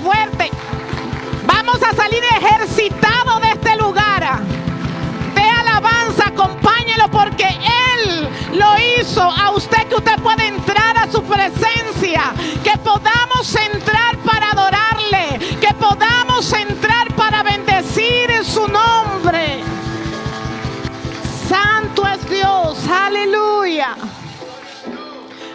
fuerte. Vamos a salir ejercitados de este lugar. De alabanza, acompáñelo porque Él lo hizo. A usted, que usted puede entrar a su presencia, que podamos entrar para adorarle, que podamos entrar para bendecir en su nombre. Santo es Dios, aleluya.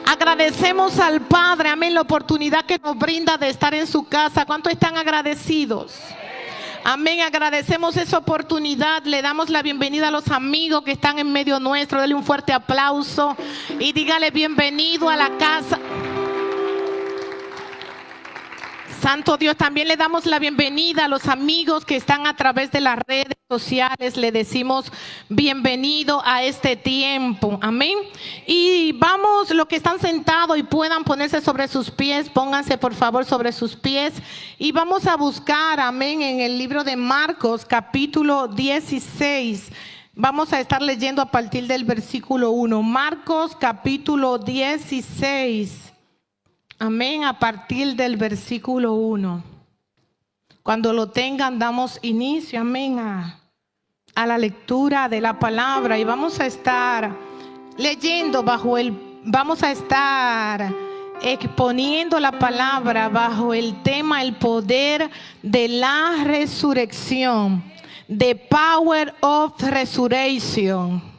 Agradecemos al Padre, amén, la oportunidad que nos brinda de estar en su casa. ¿Cuántos están agradecidos? Amén, agradecemos esa oportunidad. Le damos la bienvenida a los amigos que están en medio nuestro. Dele un fuerte aplauso y dígale bienvenido a la casa. Santo Dios, también le damos la bienvenida a los amigos que están a través de las redes sociales. Le decimos bienvenido a este tiempo, amén. Y vamos, los que están sentados y puedan ponerse sobre sus pies, pónganse por favor sobre sus pies. Y vamos a buscar, amén, en el libro de Marcos capítulo 16. Vamos a estar leyendo a partir del versículo 1. Marcos capítulo 16. Amén, a partir del versículo 1. Cuando lo tengan, damos inicio, amén, a la lectura de la palabra. Y vamos a estar leyendo vamos a estar exponiendo la palabra bajo el tema el poder de la resurrección. The power of resurrection.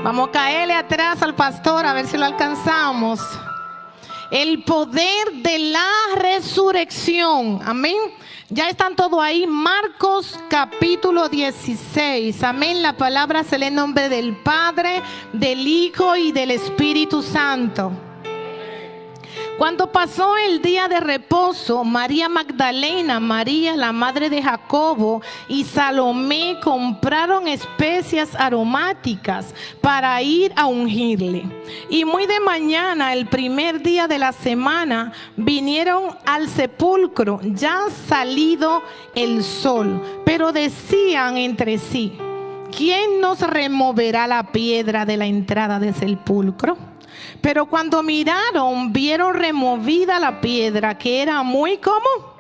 Vamos a caerle atrás al pastor a ver si lo alcanzamos. El poder de la resurrección. Amén. Ya están todos ahí. Marcos capítulo 16. Amén. La palabra se lee en nombre del Padre, del Hijo y del Espíritu Santo. Cuando pasó el día de reposo, María Magdalena, María la madre de Jacobo y Salomé compraron especias aromáticas para ir a ungirle. Y muy de mañana, el primer día de la semana, vinieron al sepulcro, ya salido el sol. Pero decían entre sí: ¿quién nos removerá la piedra de la entrada del sepulcro? Pero cuando miraron, vieron removida la piedra, que era muy ¿cómo?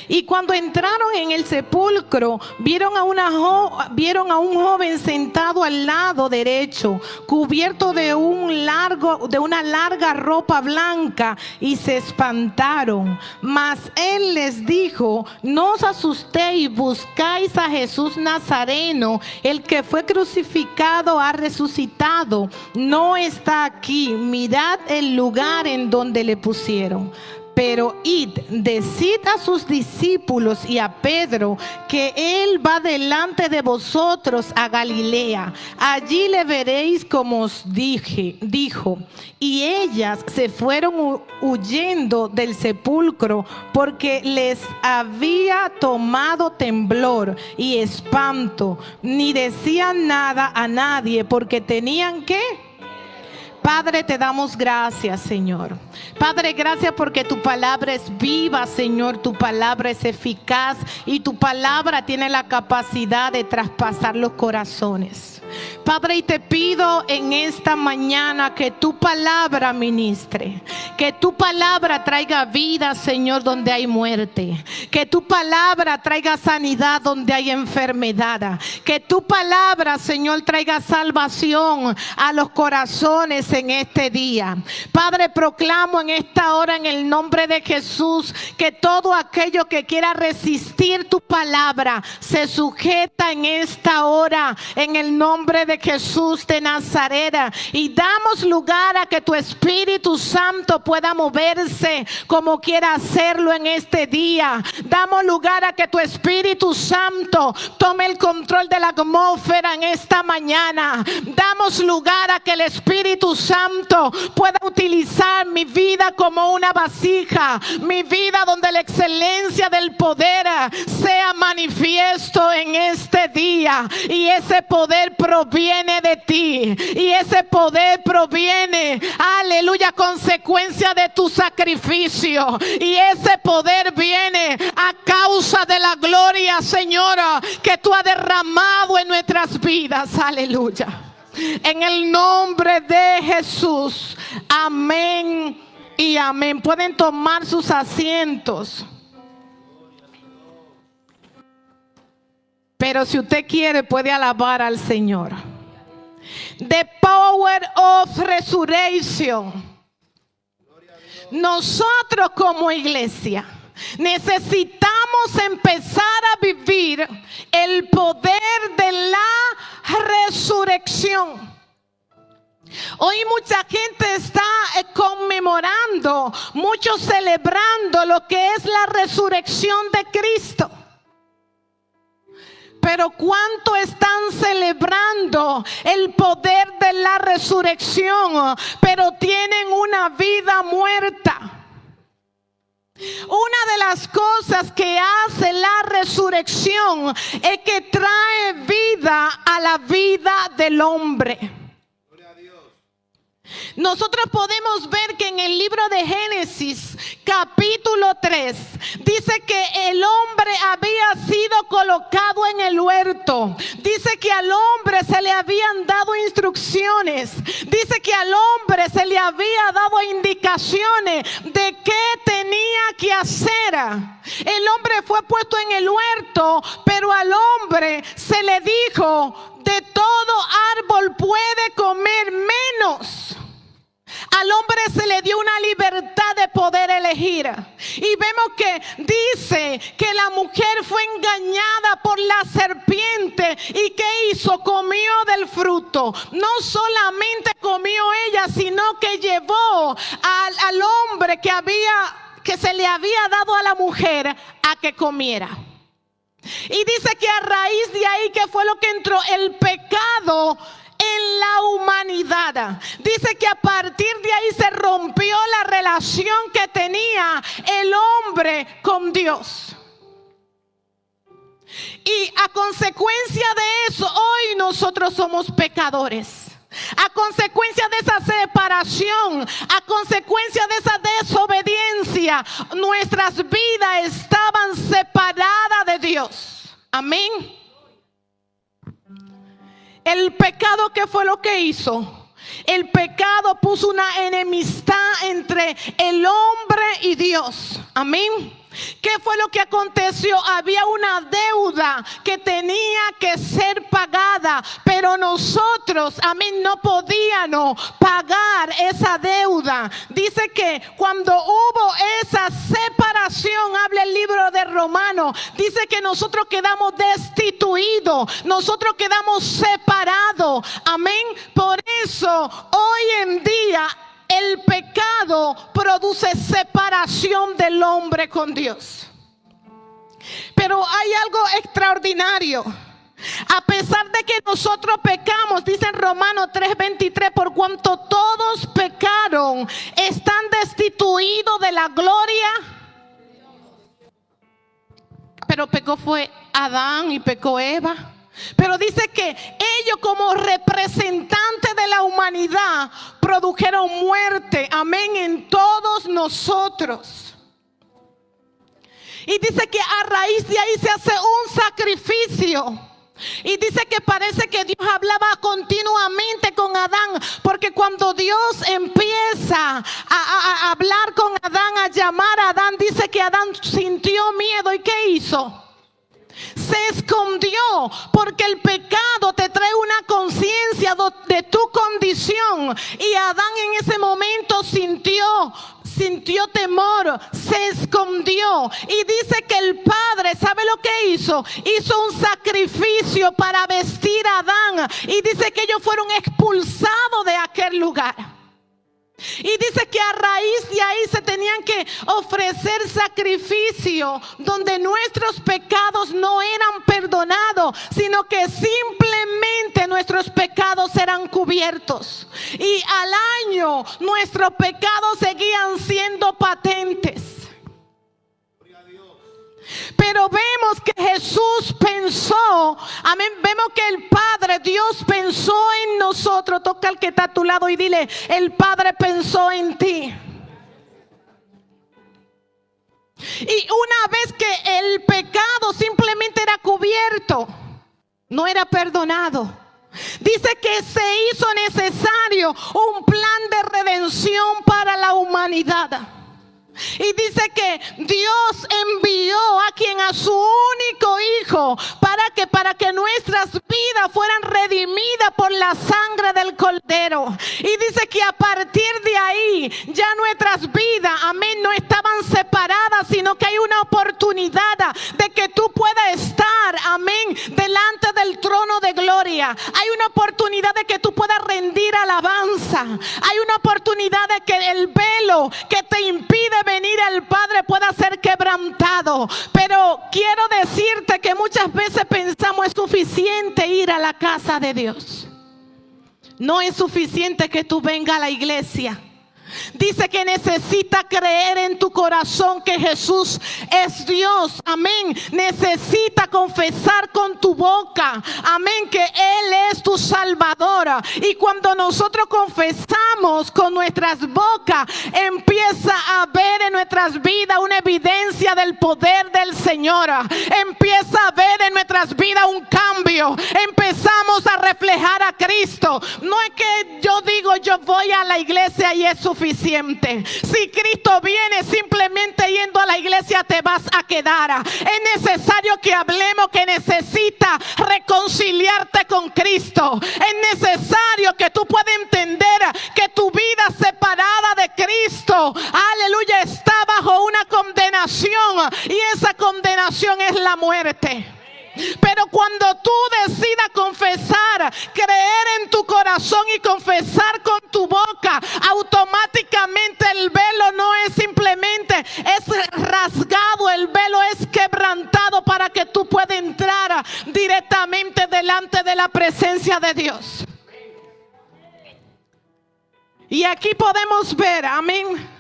Y cuando entraron en el sepulcro, vieron a un joven sentado al lado derecho, cubierto de una larga ropa blanca, y se espantaron. Mas él les dijo: no os asustéis, buscáis a Jesús Nazareno, el que fue crucificado ha resucitado, no está aquí, mirad el lugar en donde le pusieron. Pero id, decid a sus discípulos y a Pedro que él va delante de vosotros a Galilea. Allí le veréis como os dijo. Y ellas se fueron huyendo del sepulcro, porque les había tomado temblor y espanto. Ni decían nada a nadie, porque tenían ¿qué? Padre, te damos gracias, Señor. Padre, gracias porque tu palabra es viva, Señor. Tu palabra es eficaz y tu palabra tiene la capacidad de traspasar los corazones. Padre, y te pido en esta mañana que tu palabra ministre, que tu palabra traiga vida, Señor, donde hay muerte, que tu palabra traiga sanidad donde hay enfermedad, que tu palabra, Señor, traiga salvación a los corazones en este día. Padre, proclamo en esta hora en el nombre de Jesús que todo aquello que quiera resistir tu palabra se sujeta en esta hora en el nombre de Jesús de Nazaret, y damos lugar a que tu Espíritu Santo pueda moverse como quiera hacerlo en este día. Damos lugar a que tu Espíritu Santo tome el control de la atmósfera en esta mañana. Damos lugar a que el Espíritu Santo pueda utilizar mi vida como una vasija, mi vida donde la excelencia del poder sea manifiesto en este día, y ese poder proviene de ti, y ese poder proviene, aleluya, consecuencia de tu sacrificio, y ese poder viene a causa de la gloria, Señora, que tú has derramado en nuestras vidas, aleluya. En el nombre de Jesús, amén y amén. Pueden tomar sus asientos. Pero si usted quiere, puede alabar al Señor. The power of resurrection. Nosotros como iglesia necesitamos empezar a vivir el poder de la resurrección. Hoy mucha gente está conmemorando, muchos celebrando lo que es la resurrección de Cristo. Pero ¿cuánto están celebrando el poder de la resurrección, pero tienen una vida muerta? Una de las cosas que hace la resurrección es que trae vida a la vida del hombre. Nosotros podemos ver que en el libro de Génesis, capítulo 3, dice que el hombre había sido colocado en el huerto. Dice que al hombre se le habían dado instrucciones. Dice que al hombre se le había dado indicaciones de qué tenía que hacer. El hombre fue puesto en el huerto, pero al hombre se le dijo: de todo árbol puede comer menos. Al hombre se le dio una libertad de poder elegir. Y vemos que dice que la mujer fue engañada por la serpiente. ¿Y qué hizo? Comió del fruto. No solamente comió ella, sino que llevó al hombre que se le había dado a la mujer a que comiera. Y dice que a raíz de ahí, ¿qué fue lo que entró? El pecado en la humanidad. Dice que a partir de ahí se rompió la relación que tenía el hombre con Dios. Y a consecuencia de eso, hoy nosotros somos pecadores. A consecuencia de esa separación, a consecuencia de esa desobediencia, nuestras vidas estaban separadas de Dios. Amén. El pecado, ¿qué fue lo que hizo? El pecado puso una enemistad entre el hombre y Dios. Amén. ¿Qué fue lo que aconteció? Había una deuda que tenía que ser pagada, pero nosotros, amén, no podíamos pagar esa deuda. Dice que cuando hubo esa separación, habla el libro de Romanos, dice que nosotros quedamos destituidos, nosotros quedamos separados. Amén. Por eso hoy en día el pecado produce separación del hombre con Dios. Pero hay algo extraordinario. A pesar de que nosotros pecamos, dice en Romanos 3:23, por cuanto todos pecaron, están destituidos de la gloria. Pero pecó fue Adán y pecó Eva. Pero dice que ellos, como representantes de la humanidad, produjeron muerte, amén, en todos nosotros. Y dice que a raíz de ahí se hace un sacrificio. Y dice que parece que Dios hablaba continuamente con Adán, porque cuando Dios empieza a hablar con Adán, a llamar a Adán, dice que Adán sintió miedo. ¿Y qué hizo? Se escondió, porque el pecado te trae una conciencia de tu condición. Y Adán en ese momento sintió temor, se escondió. Y dice que el padre, ¿sabe lo que hizo? Hizo un sacrificio para vestir a Adán. Y dice que ellos fueron expulsados de aquel lugar. Y dice que a raíz de ahí se tenían que ofrecer sacrificios donde nuestros pecados no eran perdonados, sino que simplemente nuestros pecados eran cubiertos. Y al año nuestros pecados seguían siendo patentes. Pero vemos que Jesús pensó, amén, vemos que el Padre, Dios pensó en nosotros. Toca al que está a tu lado y dile: el Padre pensó en ti. Y una vez que el pecado simplemente era cubierto, no era perdonado, dice que se hizo necesario un plan de redención para la humanidad. Y dice que Dios envió a su único Hijo para que nuestras vidas fueran redimidas por la sangre del Cordero. Y dice que a partir de ahí ya nuestras vidas, amén, no estaban separadas, sino que hay una oportunidad de que tú puedas estar, amén, delante del trono de gloria. Hay una oportunidad de que tú puedas rendir alabanza. Hay una oportunidad de que el velo que te impide venir al Padre pueda ser quebrantado. Pero quiero decirte que muchas veces pensamos es suficiente ir a la casa de Dios. No es suficiente que tú vengas a la iglesia. Dice que necesita creer en tu corazón que Jesús es Dios, amén. Necesita confesar con tu boca, amén, que Él es tu Salvador. Y cuando nosotros confesamos con nuestras bocas, empieza a ver en nuestras vidas una evidencia del poder del Señor. Empieza a ver en nuestras vidas un cambio. Empezamos a reflejar a Cristo. No es que yo digo yo voy a la iglesia y es suficiente. Si Cristo viene, simplemente yendo a la iglesia te vas a quedar. Es necesario que hablemos que necesitas reconciliarte con Cristo. Es necesario que tú puedas entender que tu vida separada de Cristo, aleluya, está bajo una condenación, y esa condenación es la muerte. Pero cuando tú decidas confesar, creer en tu corazón y confesar con tu boca, automáticamente el velo no es simplemente es rasgado, el velo es quebrantado para que tú puedas entrar directamente delante de la presencia de Dios. Y aquí podemos ver, amén.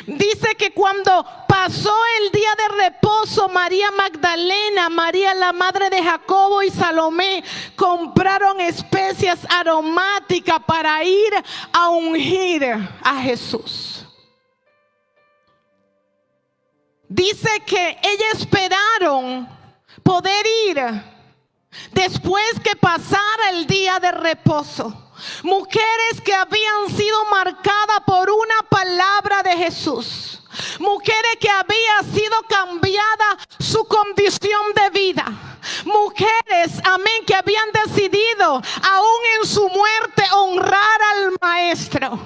Dice que cuando pasó el día de reposo, María Magdalena, María la madre de Jacobo y Salomé compraron especias aromáticas para ir a ungir a Jesús. Dice que ellas esperaron poder ir después que pasara el día de reposo. Mujeres que habían sido marcadas por una palabra de Jesús. Mujeres que había sido cambiada su condición de vida. Mujeres, amén, que habían decidido aún en su muerte honrar al Maestro.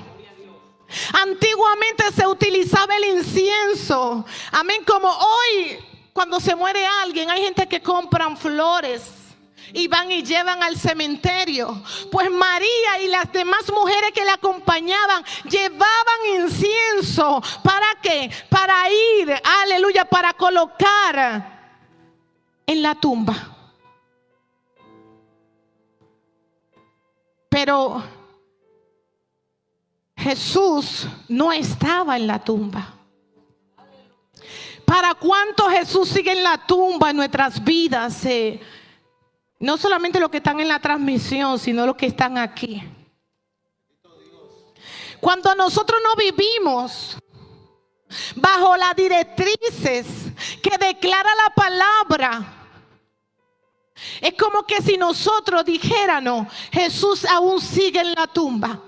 Antiguamente se utilizaba el incienso, amén, como hoy cuando se muere alguien hay gente que compran flores y van y llevan al cementerio. Pues María y las demás mujeres que la acompañaban llevaban incienso. ¿Para qué? Para ir, aleluya, para colocar en la tumba. Pero Jesús no estaba en la tumba. ¿Para cuánto Jesús sigue en la tumba en nuestras vidas? No solamente los que están en la transmisión, sino los que están aquí. Cuando nosotros no vivimos bajo las directrices que declara la palabra, es como que si nosotros dijéramos, Jesús aún sigue en la tumba.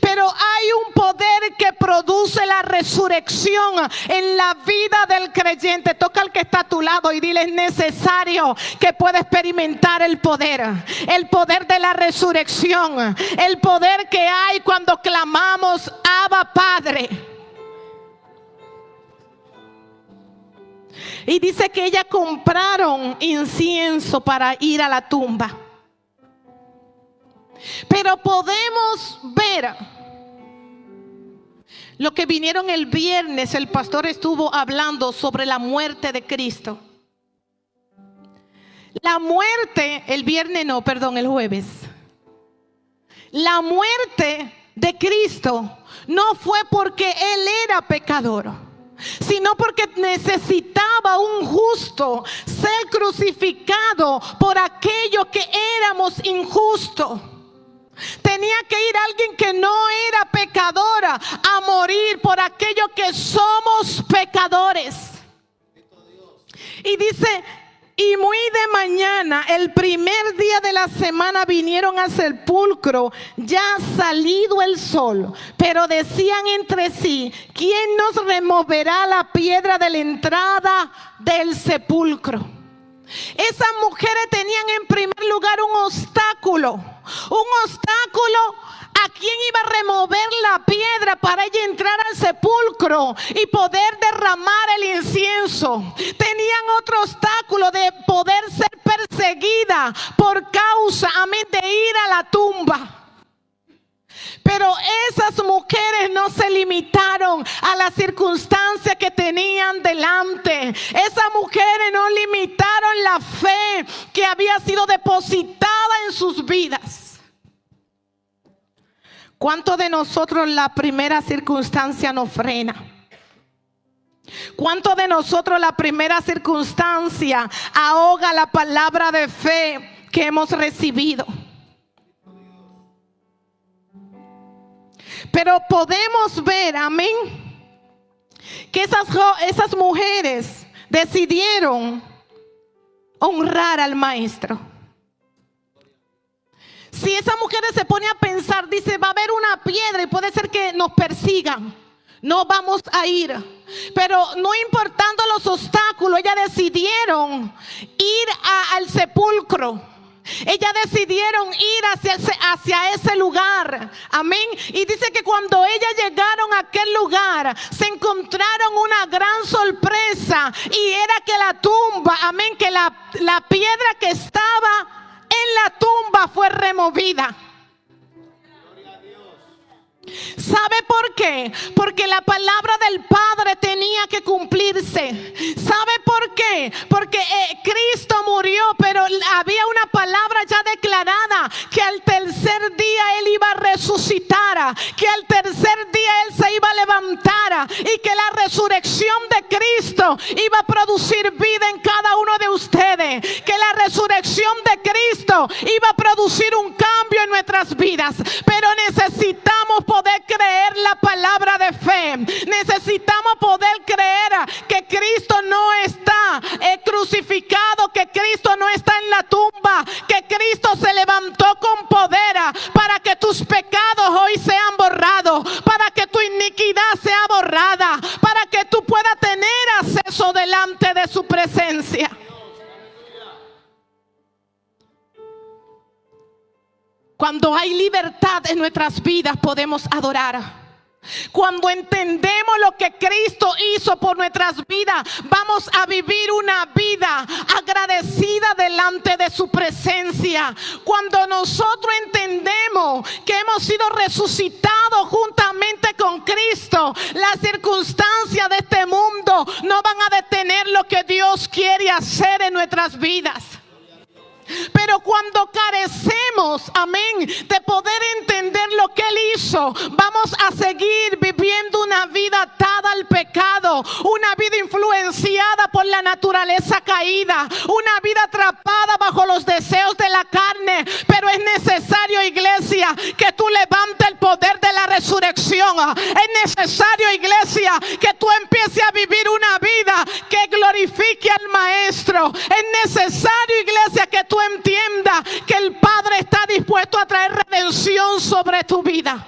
Pero hay un poder que produce la resurrección en la vida del creyente. Toca al que está a tu lado y dile: es necesario que pueda experimentar el poder de la resurrección, el poder que hay cuando clamamos Abba Padre. Y dice que ellas compraron incienso para ir a la tumba. Pero podemos ver lo que vinieron el viernes. El pastor estuvo hablando sobre la muerte de Cristo. La muerte, el viernes no, perdón, el jueves. La muerte de Cristo no fue porque Él era pecador, sino porque necesitaba un justo ser crucificado por aquellos que éramos injustos. Tenía que ir alguien que no era pecadora a morir por aquellos que somos pecadores. Y dice Y muy de mañana, el primer día de la semana, vinieron al sepulcro, ya salido el sol. Pero decían entre sí: ¿quién nos removerá la piedra de la entrada del sepulcro? Esas mujeres tenían en primer lugar un obstáculo. ¿A quién iba a remover la piedra para ella entrar al sepulcro y poder derramar el incienso? Tenían otro obstáculo, de poder ser perseguida por causa, amén, de ir a la tumba. Pero esas mujeres no se limitaron a las circunstancias que tenían delante. Esas mujeres no limitaron la fe que había sido depositada en sus vidas. ¿Cuántos de nosotros la primera circunstancia nos frena? ¿Cuántos de nosotros la primera circunstancia ahoga la palabra de fe que hemos recibido? Pero podemos ver, amén, que esas mujeres decidieron honrar al maestro. Si esa mujer se pone a pensar, dice: va a haber una piedra y puede ser que nos persigan, no vamos a ir. Pero no importando los obstáculos, ellas decidieron ir al sepulcro. Ellas decidieron ir hacia ese lugar, amén. Y dice que cuando ellas llegaron a aquel lugar, se encontraron una gran sorpresa. Y era que la tumba, amén, que la piedra que estaba en la tumba fue removida. ¿Sabe por qué? Porque la palabra del Padre tenía que cumplirse. ¿Sabe por qué? Porque Cristo murió, pero había una palabra ya declarada, que al tercer día Él iba a resucitar, que al tercer día Él se iba a levantar, y que la resurrección de Cristo iba a producir vida en cada uno de ustedes, que la resurrección de Cristo iba a producir un cambio en nuestras vidas. Pero necesitamos poder creer la palabra de fe. Necesitamos poder creer que Cristo no está crucificado, que Cristo no está en la tumba, que Cristo se levantó con poder para que tus pecados hoy sean borrados, para que tu iniquidad sea borrada, para que tú puedas tener acceso delante de su presencia. Cuando hay libertad en nuestras vidas, podemos adorar. Cuando entendemos lo que Cristo hizo por nuestras vidas, vamos a vivir una vida agradecida delante de su presencia. Cuando nosotros entendemos que hemos sido resucitados juntamente con Cristo, las circunstancias de este mundo no van a detener lo que Dios quiere hacer en nuestras vidas. Pero cuando carecemos, amén, de poder entender lo que Él hizo, vamos a seguir viviendo una vida atada al pecado, una vida influenciada por la naturaleza caída, una vida atrapada bajo los deseos de la carne. Pero es necesario, iglesia, que tú levantes el poder de la resurrección. Es necesario, iglesia, que tú empieces a vivir una vida que glorifique al Maestro. Es necesario, iglesia, que tú entiendas que el Padre está dispuesto a traer redención sobre tu vida.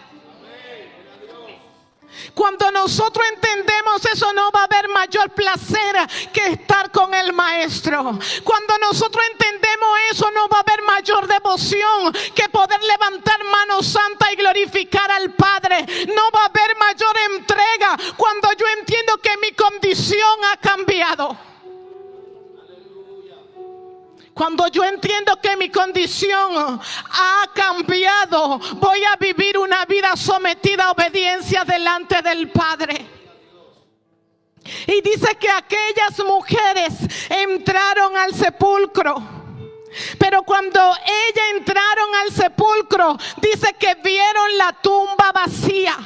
Cuando nosotros entendemos eso, no va a haber mayor placer que estar con el Maestro. Cuando nosotros entendemos eso, no va a haber mayor devoción que poder levantar manos santas y glorificar al Padre. No va a haber mayor entrega cuando yo entiendo que mi condición ha cambiado. Cuando yo entiendo que mi condición ha cambiado, voy a vivir una vida sometida a obediencia delante del Padre. Y dice que aquellas mujeres entraron al sepulcro. Pero cuando ellas entraron al sepulcro, dice que vieron la tumba vacía.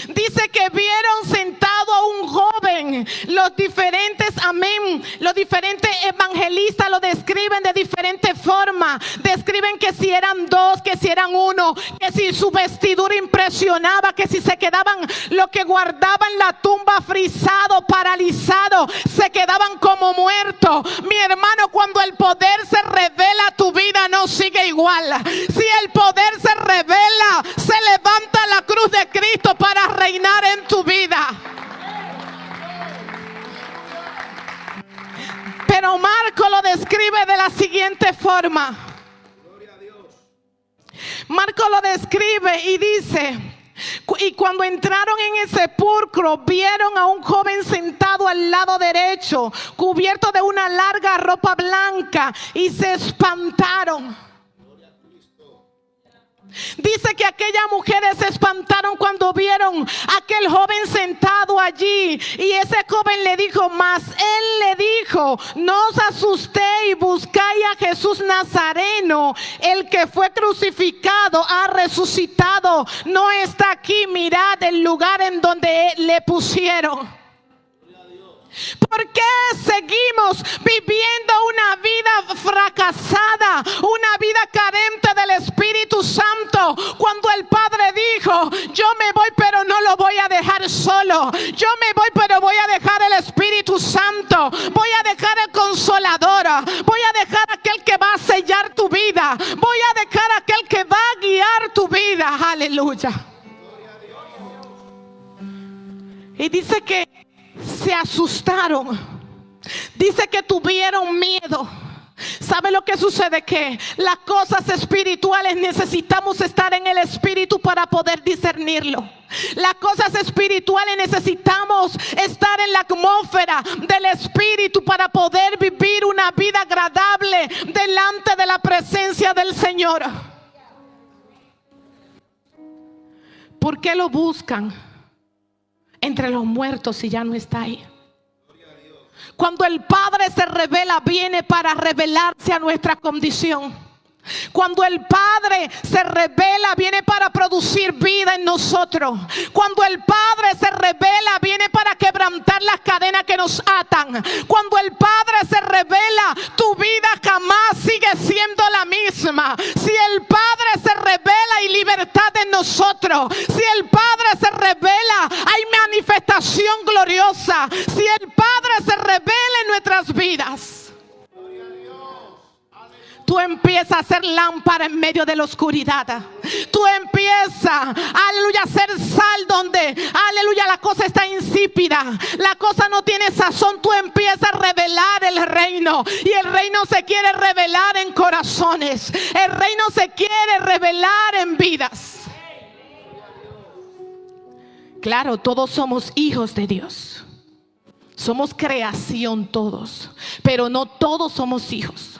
Dice que vieron sentado a un joven. Los diferentes, amén, los diferentes evangelistas lo describen de diferente forma. Describen que si eran dos, que si eran uno, que si su vestidura impresionaba, que si se quedaban, lo que guardaban la tumba frisado, paralizado, se quedaban como muertos. Mi hermano, cuando el poder se revela, tu vida no sigue igual. Si el poder se revela, se levanta la cruz de Cristo para reinar en tu vida. Pero Marco lo describe de la siguiente forma. Marco lo describe y dice: y cuando entraron en el sepulcro, vieron a un joven sentado al lado derecho, cubierto de una larga ropa blanca, y se espantaron. Dice que aquellas mujeres se espantaron cuando vieron a aquel joven sentado allí. Y ese joven le dijo, mas él le dijo: no os asustéis, buscáis a Jesús Nazareno, el que fue crucificado, ha resucitado, no está aquí, mirad el lugar en donde le pusieron. ¿Por qué seguimos viviendo una vida fracasada, una vida carente del Espíritu Santo, cuando el Padre dijo: yo me voy pero no lo voy a dejar solo, yo me voy pero voy a dejar el Espíritu Santo, voy a dejar el Consolador, voy a dejar aquel que va a sellar tu vida, voy a dejar aquel que va a guiar tu vida? Aleluya. Y dice que se asustaron. Dice que tuvieron miedo. ¿Sabe lo que sucede? Que las cosas espirituales necesitamos estar en el Espíritu para poder discernirlo. Las cosas espirituales necesitamos estar en la atmósfera del Espíritu para poder vivir una vida agradable delante de la presencia del Señor. ¿Por qué lo buscan entre los muertos y ya no está ahí? Cuando el Padre se revela, viene para revelarse a nuestra condición. Cuando el Padre se revela, viene para producir vida en nosotros. Cuando el Padre se revela, viene para quebrantar las cadenas que nos atan. Cuando el Padre se revela, tu vida jamás sigue siendo la misma. Si el Padre se revela, hay libertad en nosotros. Si el Padre se revela, hay manifestación gloriosa. Si el Padre se revela en nuestras vidas, tú empiezas a ser lámpara en medio de la oscuridad. Tú empiezas, aleluya, a ser sal donde, aleluya, la cosa está insípida, la cosa no tiene sazón. Tú empiezas a revelar el reino. Y el reino se quiere revelar en corazones. El reino se quiere revelar en vidas. Claro, todos somos hijos de Dios. Somos creación todos, pero no todos somos hijos.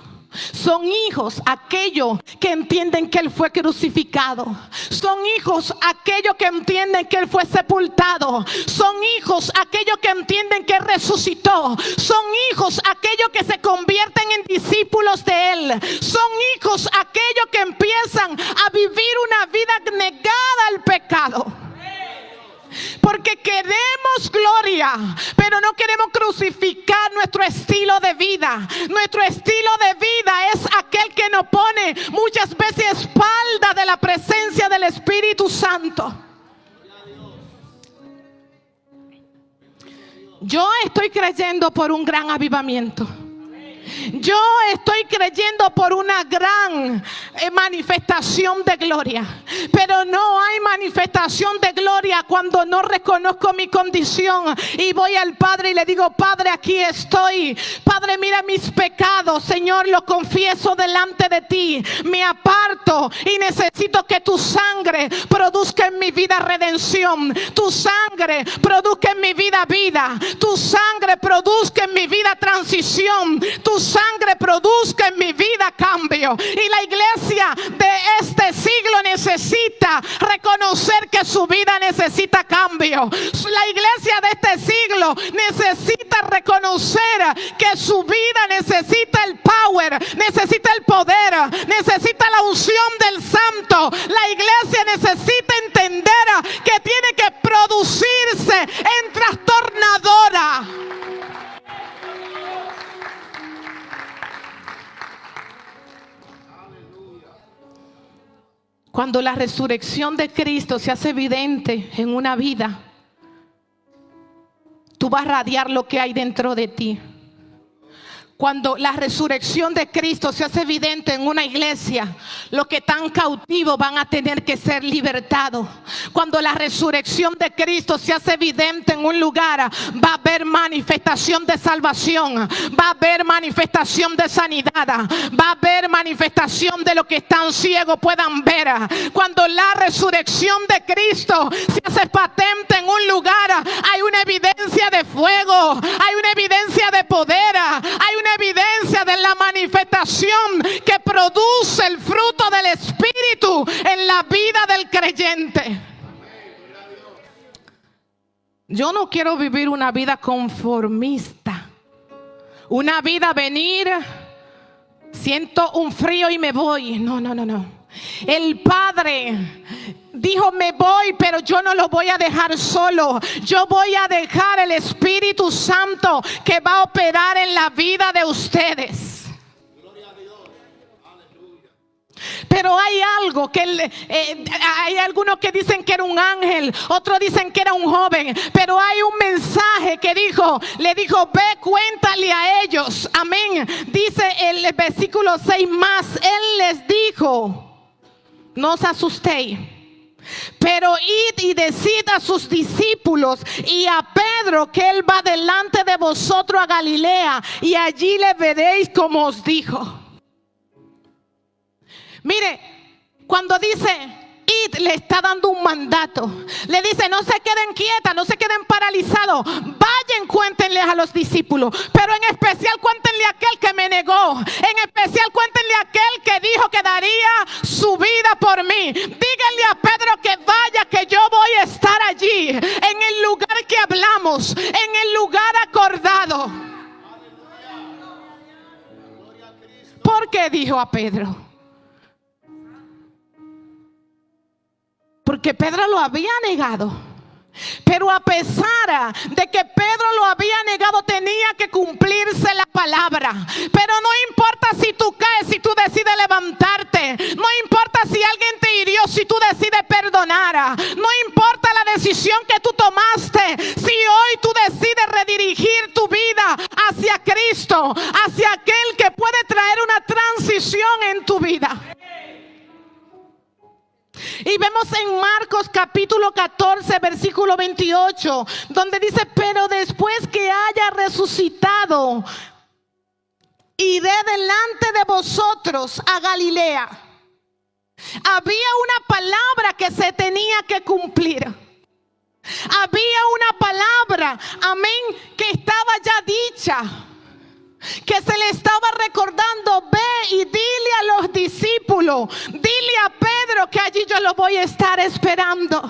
Son hijos aquellos que entienden que Él fue crucificado. Son hijos aquellos que entienden que Él fue sepultado. Son hijos aquellos que entienden que Él resucitó. Son hijos aquellos que se convierten en discípulos de Él. Son hijos aquellos que empiezan a vivir una vida negada al pecado. Porque queremos gloria, pero no queremos crucificar nuestro estilo de vida. Nuestro estilo de vida es aquel que nos pone muchas veces espalda de la presencia del Espíritu Santo. Yo estoy creyendo por un gran avivamiento. Yo estoy creyendo por una gran manifestación de gloria. Pero no hay manifestación de gloria cuando no reconozco mi condición y voy al Padre y le digo: Padre, aquí estoy. Padre, mira mis pecados, Señor, lo confieso delante de ti. Me aparto y necesito que tu sangre produzca en mi vida redención. Tu sangre produzca en mi vida vida. Tu sangre produzca en mi vida transición. Tu sangre produzca en mi vida cambio. Y la iglesia de este siglo necesita reconocer que su vida necesita cambio. La iglesia de este siglo necesita reconocer que su vida necesita el power, necesita el poder, necesita la unción del Santo. La iglesia necesita entender sendera que tiene que producirse en trastornadora. Cuando la resurrección de Cristo se hace evidente en una vida, tú vas a radiar lo que hay dentro de ti. Cuando la resurrección de Cristo se hace evidente en una iglesia, los que están cautivos van a tener que ser libertados. Cuando la resurrección de Cristo se hace evidente en un lugar, va a haber manifestación de salvación, va a haber manifestación de sanidad, va a haber manifestación de lo que están ciegos puedan ver. Cuando la resurrección de Cristo se hace patente en un lugar, hay una evidencia de fuego, hay una evidencia de poder, hay una evidencia de la manifestación que produce el fruto del Espíritu en la vida del creyente. Yo no quiero vivir una vida conformista, una vida venir, siento un frío y me voy. No. El Padre dijo: me voy, pero yo no lo voy a dejar solo. Yo voy a dejar el Espíritu Santo que va a operar en la vida de ustedes. Pero hay algo que hay algunos que dicen que era un ángel, otros dicen que era un joven, pero hay un mensaje que le dijo: ve, cuéntale a ellos. Amén. Dice el versículo 6 más, él les dijo: no os asustéis, pero id y decid a sus discípulos y a Pedro que él va delante de vosotros a Galilea, y allí le veréis como os dijo. Mire, cuando dice id, le está dando un mandato. Le dice: no se queden quietas, no se queden paralizados. Vayan, cuéntenle a los discípulos. Pero en especial cuéntenle a aquel que me negó. En especial cuéntenle a aquel que dijo que daría su vida por mí. Díganle a Pedro que vaya, que yo voy a estar allí, en el lugar que hablamos, en el lugar acordado. ¿Por qué dijo a Pedro? Porque Pedro lo había negado. Pero a pesar de que Pedro lo había negado, tenía que cumplirse la palabra. Pero no importa si tú caes, si tú decides levantarte. No importa si alguien te hirió, si tú decides perdonar. No importa la decisión que tú tomaste. Si hoy tú decides redirigir tu vida hacia Cristo, hacia aquel que puede traer una transición en tu vida. Y vemos en Marcos capítulo 14 versículo 28, donde dice: pero después que haya resucitado, iré delante de vosotros a Galilea. Había una palabra que se tenía que cumplir. Había una palabra, amén, que estaba ya dicha, que se le estaba recordando: ve y dile a los discípulos, dile a Pedro que allí yo lo voy a estar esperando.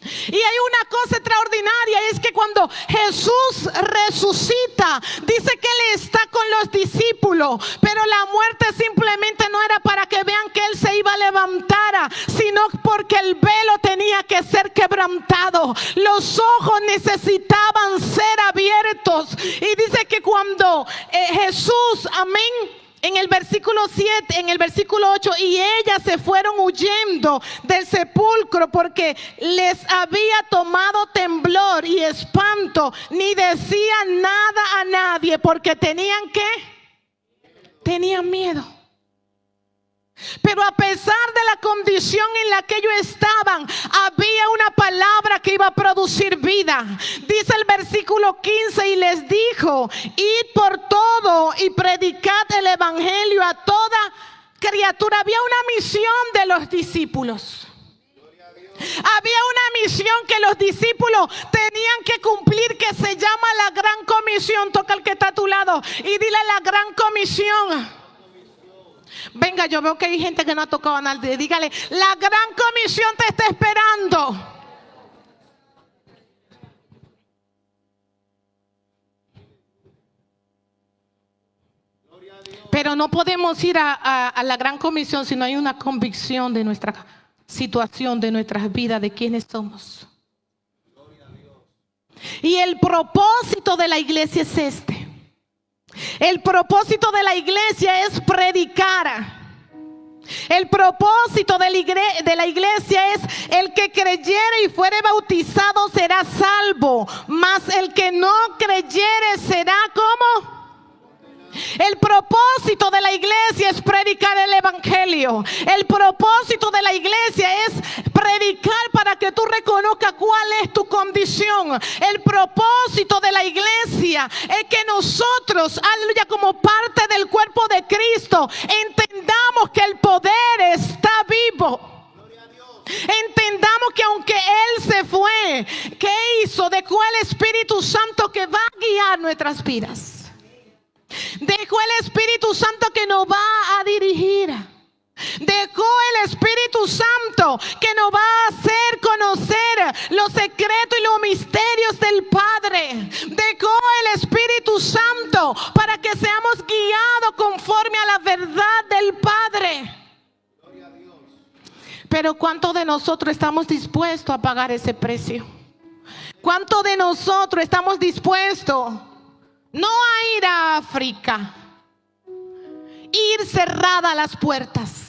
Y hay una cosa extraordinaria, es que cuando Jesús resucita, dice que Él está con los discípulos, pero la muerte simplemente no era para que vean que Él se iba a levantar, sino porque el velo tenía que ser quebrantado. Los ojos necesitaban ser abiertos. Y dice que cuando Jesús, amén, en el versículo 7, en el versículo 8, y ellas se fueron huyendo del sepulcro porque les había tomado temblor y espanto, ni decían nada a nadie porque tenían miedo. Pero a pesar de la condición en la que ellos estaban, había una palabra que iba a producir vida. Dice el versículo 15: y les dijo: id por todo y predicad el evangelio a toda criatura. Había una misión de los discípulos. Había una misión que los discípulos tenían que cumplir, que se llama la gran comisión. Toca al que está a tu lado y dile: la gran comisión. Venga, yo veo que hay gente que no ha tocado nada. Dígale: la gran comisión te está esperando. Pero no podemos ir a la gran comisión si no hay una convicción de nuestra situación de nuestras vidas, de quiénes somos. Y el propósito de la iglesia es este. El propósito de la iglesia es predicar. El propósito de la iglesia es: el que creyere y fuere bautizado será salvo, mas el que no creyere será ¿cómo? El propósito de la iglesia es predicar el evangelio. El propósito de la iglesia es predicar para que tú reconozcas cuál es tu condición. El propósito de la iglesia es que nosotros, aleluya, como parte del cuerpo de Cristo, entendamos que el poder está vivo. Entendamos que aunque Él se fue, ¿qué hizo? Dejó el Espíritu Santo que va a guiar nuestras vidas. Dejó el Espíritu Santo que nos va a dirigir. Dejó el Espíritu Santo que nos va a hacer conocer los secretos y los misterios del Padre. Dejó el Espíritu Santo para que seamos guiados conforme a la verdad del Padre. Pero ¿cuántos de nosotros estamos dispuestos a pagar ese precio? ¿Cuántos de nosotros estamos dispuestos no a ir a África, ir cerradas las puertas?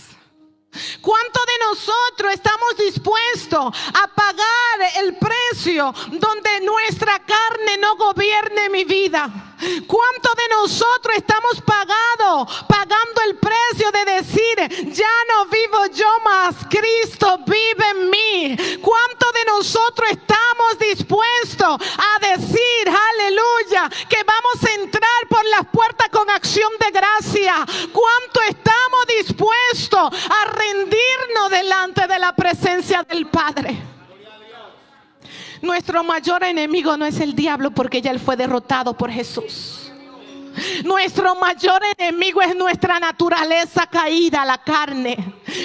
¿Cuántos de nosotros estamos dispuestos a pagar el precio donde nuestra carne no gobierne mi vida? ¿Cuántos de nosotros estamos pagando el precio de decir: ya no vivo yo más, Cristo vive en mí? ¿Cuántos de nosotros estamos dispuestos a decir, aleluya, que vamos a entrar por las puertas con acción de gracia? ¿Cuánto estamos dispuestos a rendirnos delante de la presencia del Padre? Nuestro mayor enemigo no es el diablo, porque ya él fue derrotado por Jesús. Nuestro mayor enemigo es nuestra naturaleza caída, la carne.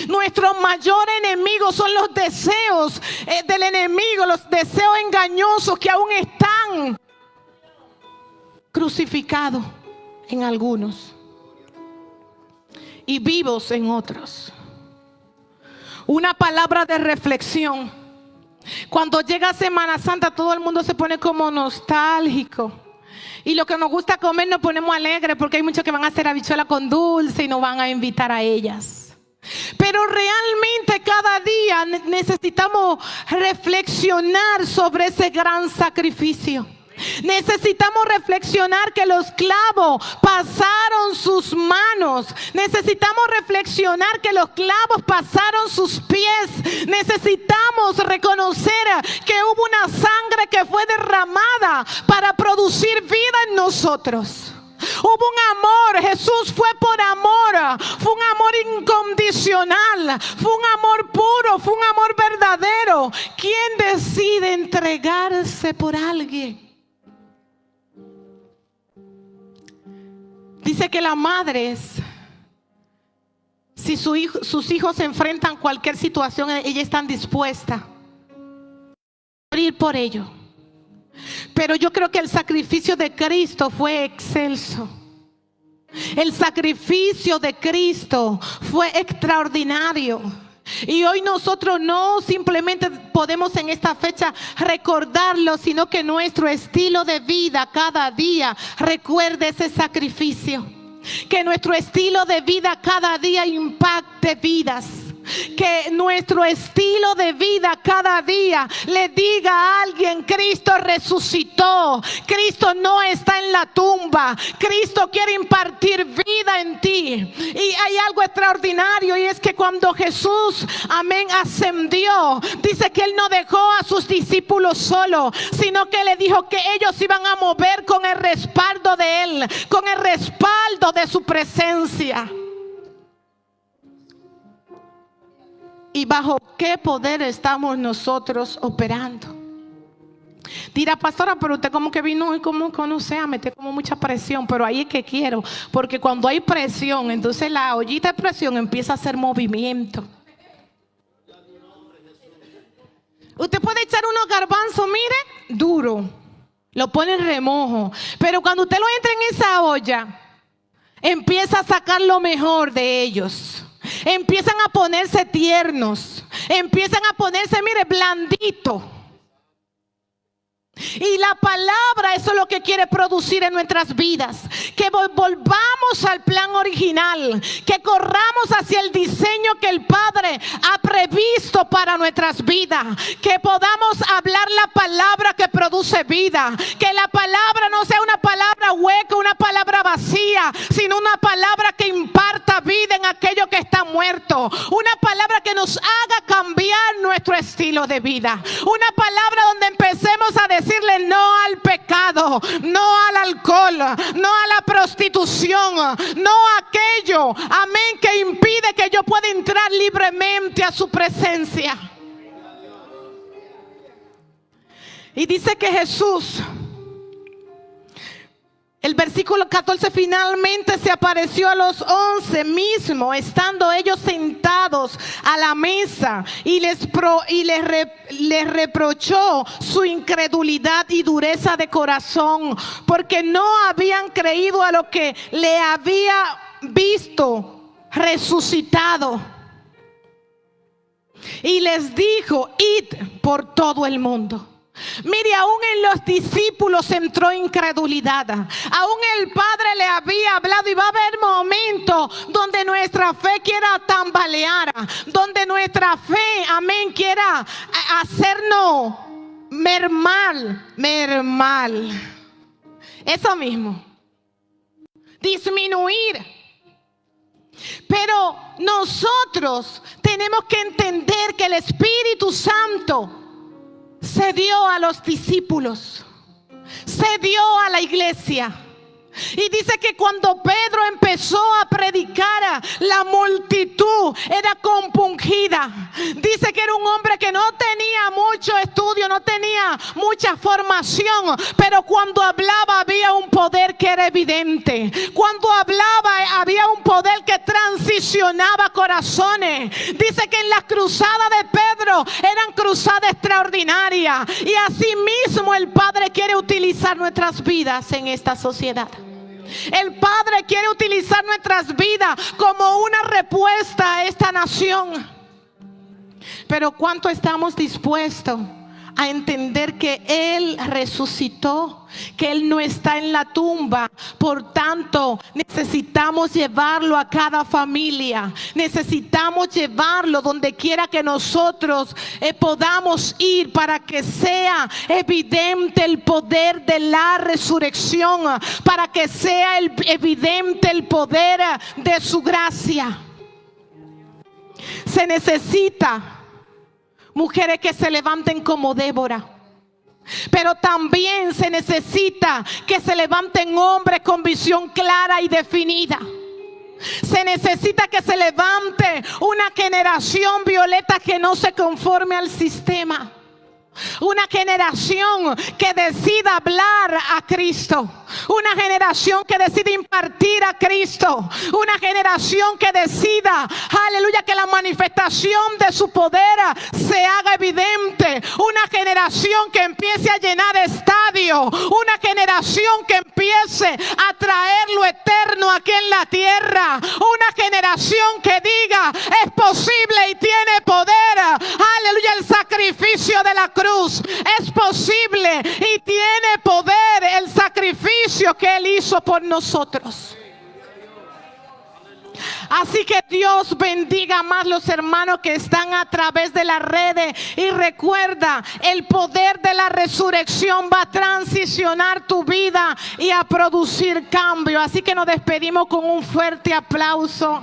Nuestro mayor enemigo son los deseos del enemigo, los deseos engañosos que aún están crucificados en algunos y vivos en otros. Una palabra de reflexión. Cuando llega Semana Santa, todo el mundo se pone como nostálgico. Y lo que nos gusta comer nos ponemos alegres, porque hay muchos que van a hacer habichuela con dulce y nos van a invitar a ellas. Pero realmente cada día necesitamos reflexionar sobre ese gran sacrificio. Necesitamos reflexionar que los clavos pasaron sus manos. Necesitamos reflexionar que los clavos pasaron sus pies. Necesitamos reconocer que hubo una sangre que fue derramada para producir vida en nosotros. Hubo un amor, Jesús fue por amor, fue un amor incondicional, fue un amor puro, fue un amor verdadero. ¿Quién decide entregarse por alguien? Dice que las madres, si sus hijos se enfrentan a cualquier situación, ellas están dispuestas a morir por ello. Pero yo creo que el sacrificio de Cristo fue excelso. El sacrificio de Cristo fue extraordinario. Y hoy nosotros no simplemente podemos en esta fecha recordarlo, sino que nuestro estilo de vida cada día recuerde ese sacrificio. Que nuestro estilo de vida cada día impacte vidas. Que nuestro estilo de vida cada día le diga a alguien: Cristo resucitó, Cristo no está en la tumba, Cristo quiere impartir vida en ti. Y hay algo extraordinario, y es que cuando Jesús, amén, ascendió, dice que Él no dejó a sus discípulos solos, sino que le dijo que ellos iban a mover con el respaldo de Él, con el respaldo de su presencia. ¿Y bajo qué poder estamos nosotros operando? Dirá: pastora, pero usted como que vino y como que no sé, a meter como mucha presión. Pero ahí es que quiero, porque cuando hay presión, entonces la ollita de presión empieza a hacer movimiento. Usted puede echar unos garbanzos, mire, duro, lo pone en remojo, pero cuando usted lo entra en esa olla, empieza a sacar lo mejor de ellos. Empiezan a ponerse tiernos, empiezan a ponerse, mire, blandito. Y la palabra, eso es lo que quiere producir en nuestras vidas. Que volvamos al plan original. Que corramos hacia el diseño que el Padre ha previsto para nuestras vidas. Que podamos hablar la palabra que produce vida. Que la palabra no sea una palabra hueca, una palabra vacía, sino una palabra que imparta vida en aquello que está muerto. Una palabra que nos haga cambiar nuestro estilo de vida. Una palabra donde empecemos a decirle no al pecado, no al alcohol, no a la prostitución, no a aquello, amén, que impide que yo pueda entrar libremente a su presencia. Y dice que Jesús, el versículo 14, finalmente se apareció a los 11 mismo, estando ellos sentados a la mesa, y les reprochó su incredulidad y dureza de corazón, porque no habían creído a lo que le había visto resucitado. Y les dijo: id por todo el mundo. Mire, aún en los discípulos entró incredulidad. Aún el Padre le había hablado, y va a haber momentos donde nuestra fe quiera tambalear, donde nuestra fe, amén, quiera hacernos mermar. Eso mismo, disminuir. Pero nosotros tenemos que entender que el Espíritu Santo se dio a los discípulos, se dio a la iglesia. Y dice que cuando Pedro empezó a predicar, la multitud era compungida. Dice que era un hombre que no tenía mucho estudio, no tenía mucha formación, pero cuando hablaba había un poder que era evidente. Cuando hablaba había un poder que transicionaba corazones. Dice que en las cruzadas de Pedro eran cruzadas extraordinarias. Y así mismo el Padre quiere utilizar nuestras vidas en esta sociedad. El Padre quiere utilizar nuestras vidas como una respuesta a esta nación. Pero ¿cuánto estamos dispuestos a entender que Él resucitó, que Él no está en la tumba? Por tanto, necesitamos llevarlo a cada familia. Necesitamos llevarlo donde quiera que nosotros podamos ir, para que sea evidente el poder de la resurrección, para que sea evidente el poder de su gracia. Se necesita mujeres que se levanten como Débora, pero también se necesita que se levanten hombres con visión clara y definida. Se necesita que se levante una generación violeta que no se conforme al sistema. Una generación que decida hablar a Cristo. Una generación que decida impartir a Cristo. Una generación que decida, aleluya, que la manifestación de su poder se haga evidente. Una generación que empiece a llenar estadios. Una generación que empiece a traer lo eterno aquí en la tierra. Una generación que diga: es posible y tiene poder. Aleluya, el sacrificio de la cruz. Es posible y tiene poder el sacrificio que Él hizo por nosotros. Así que Dios bendiga más los hermanos que están a través de las redes. Y recuerda, el poder de la resurrección va a transicionar tu vida y a producir cambio. Así que nos despedimos con un fuerte aplauso.